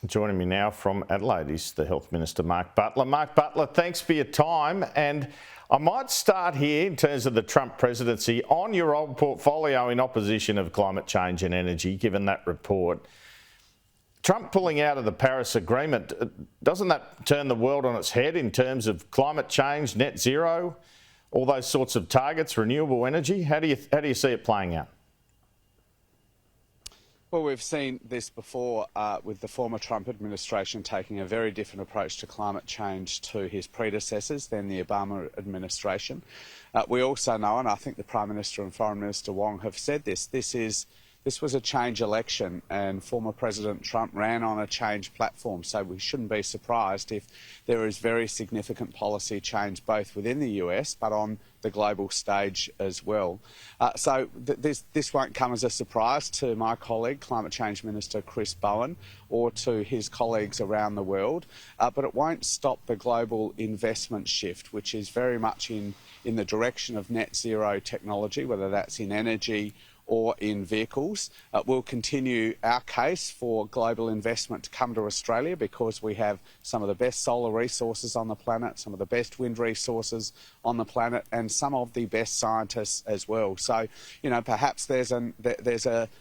Joining me now from Adelaide is the Health Minister, Mark Butler. Mark Butler, thanks for your time. And I might start here in terms of the Trump presidency on your old portfolio in opposition of climate change and energy, given that report. Trump pulling out of the Paris Agreement, doesn't that turn the world on its head in terms of climate change, net zero, all those sorts of targets, renewable energy? How do you see it playing out? Well, we've seen this before with the former Trump administration taking a very different approach to climate change to his predecessors than the Obama administration. We also know, and I think the Prime Minister and Foreign Minister Wong have said this was a change election, and former President Trump ran on a change platform, so we shouldn't be surprised if there is very significant policy change both within the US but on the global stage as well. This won't come as a surprise to my colleague, Climate Change Minister Chris Bowen, or to his colleagues around the world, but it won't stop the global investment shift, which is very much in the direction of net zero technology, whether that's in energy or in vehicles. We'll continue our case for global investment to come to Australia because we have some of the best solar resources on the planet, some of the best wind resources on the planet, and some of the best scientists as well. So, you know, perhaps there's an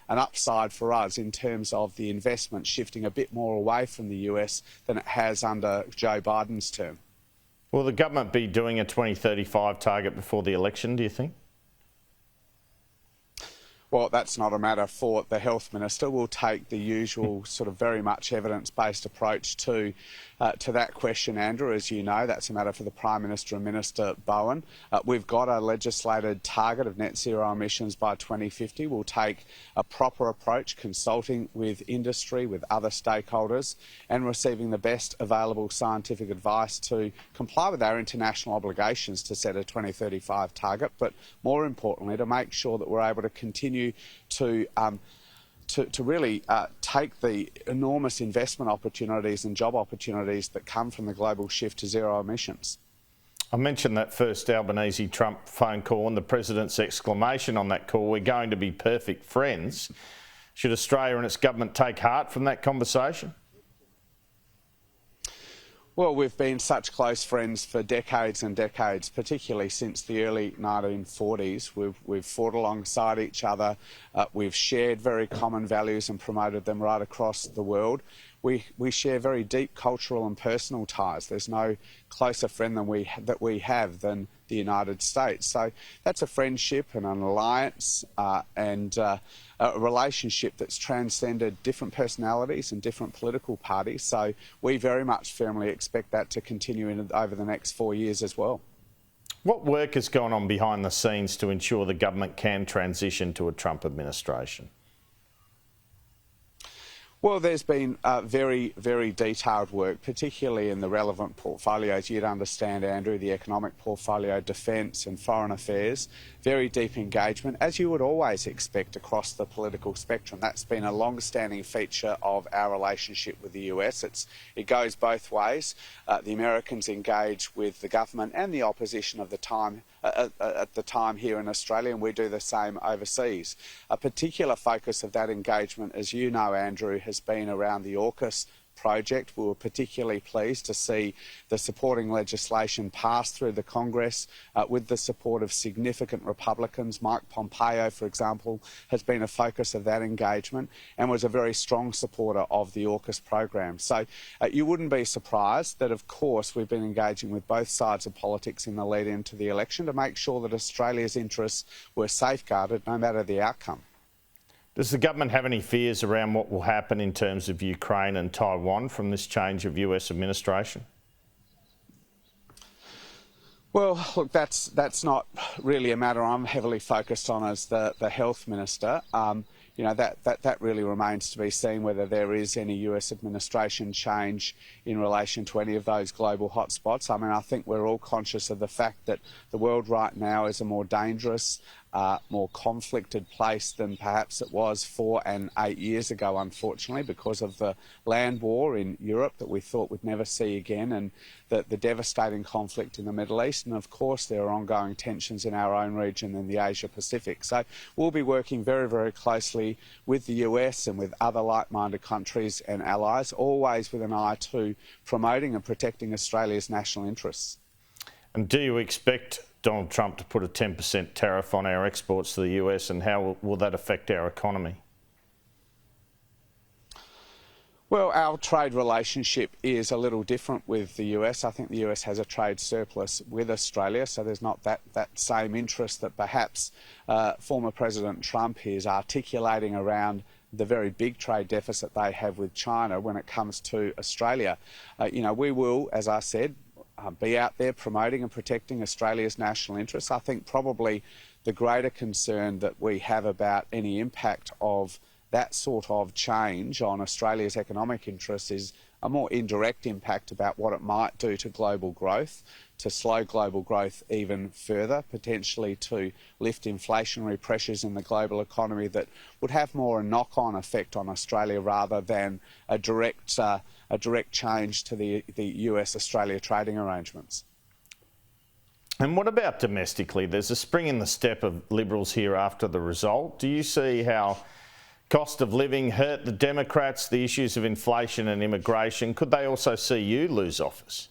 upside for us in terms of the investment shifting a bit more away from the US than it has under Joe Biden's term. Will the government be doing a 2035 target before the election, do you think? Well, that's not a matter for the Health Minister. We'll take the usual sort of very much evidence-based approach to that question, Andrew. As you know, that's a matter for the Prime Minister and Minister Bowen. We've got a legislated target of net zero emissions by 2050. We'll take a proper approach, consulting with industry, with other stakeholders, and receiving the best available scientific advice to comply with our international obligations to set a 2035 target, but more importantly, to make sure that we're able to continue to really take the enormous investment opportunities and job opportunities that come from the global shift to zero emissions. I mentioned that first Albanese-Trump phone call and the President's exclamation on that call, "We're going to be perfect friends." Should Australia and its government take heart from that conversation? Well, we've been such close friends for decades and decades, particularly since the early 1940s. We've fought alongside each other. We've shared very common values and promoted them right across the world. We share very deep cultural and personal ties. There's no closer friend that we have than the United States. So that's a friendship and an alliance and a relationship that's transcended different personalities and different political parties. So we very much firmly expect that to continue over the next 4 years as well. What work has gone on behind the scenes to ensure the government can transition to a Trump administration? Well, there's been very, very detailed work, particularly in the relevant portfolios. You'd understand, Andrew, the economic portfolio, defence and foreign affairs. Very deep engagement, as you would always expect across the political spectrum. That's been a long-standing feature of our relationship with the US. It goes both ways. The Americans engage with the government and the opposition of the time at the time here in Australia, and we do the same overseas. A particular focus of that engagement, as you know, Andrew, has been around the AUKUS project. We were particularly pleased to see the supporting legislation pass through the Congress with the support of significant Republicans. Mike Pompeo, for example, has been a focus of that engagement and was a very strong supporter of the AUKUS program. So you wouldn't be surprised that, of course, we've been engaging with both sides of politics in the lead into the election to make sure that Australia's interests were safeguarded no matter the outcome. Does the government have any fears around what will happen in terms of Ukraine and Taiwan from this change of US administration? Well, look, that's not really a matter I'm heavily focused on as the Health Minister. You know, that really remains to be seen whether there is any US administration change in relation to any of those global hotspots. I mean, I think we're all conscious of the fact that the world right now is a more dangerous more conflicted place than perhaps it was 4 and 8 years ago, unfortunately, because of the land war in Europe that we thought we'd never see again, and the devastating conflict in the Middle East. And of course, there are ongoing tensions in our own region in the Asia Pacific. So we'll be working very, very closely with the US and with other like-minded countries and allies, always with an eye to promoting and protecting Australia's national interests. And do you expect Donald Trump to put a 10% tariff on our exports to the US, and how will that affect our economy? Well, our trade relationship is a little different with the US. I think the US has a trade surplus with Australia, so there's not that same interest that perhaps former President Trump is articulating around the very big trade deficit they have with China when it comes to Australia. We will, as I said, be out there promoting and protecting Australia's national interests. I think probably the greater concern that we have about any impact of that sort of change on Australia's economic interests is a more indirect impact about what it might do to global growth, to slow global growth even further, potentially to lift inflationary pressures in the global economy that would have more a knock-on effect on Australia rather than a direct change to the US-Australia trading arrangements. And what about domestically? There's a spring in the step of Liberals here after the result. Do you see how cost of living hurt the Democrats, the issues of inflation and immigration? Could they also see you lose office?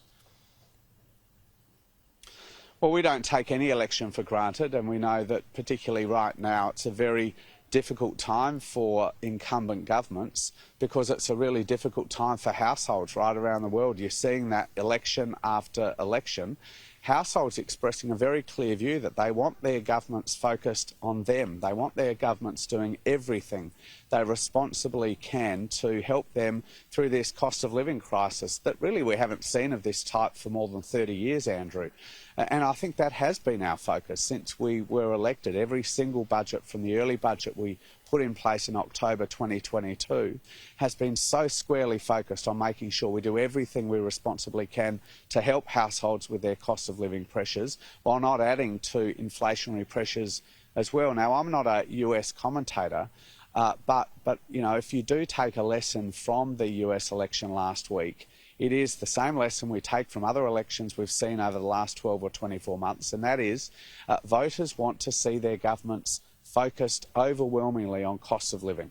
Well, we don't take any election for granted, and we know that particularly right now it's a very difficult time for incumbent governments because it's a really difficult time for households right around the world. You're seeing that election after election. Households expressing a very clear view that they want their governments focused on them. They want their governments doing everything they responsibly can to help them through this cost of living crisis that really we haven't seen of this type for more than 30 years, Andrew. And I think that has been our focus since we were elected. Every single budget from the early budget we put in place in October 2022 has been so squarely focused on making sure we do everything we responsibly can to help households with their cost of living pressures while not adding to inflationary pressures as well. Now, I'm not a US commentator, but if you do take a lesson from the US election last week, it is the same lesson we take from other elections we've seen over the last 12 or 24 months, and that is voters want to see their governments focused overwhelmingly on costs of living.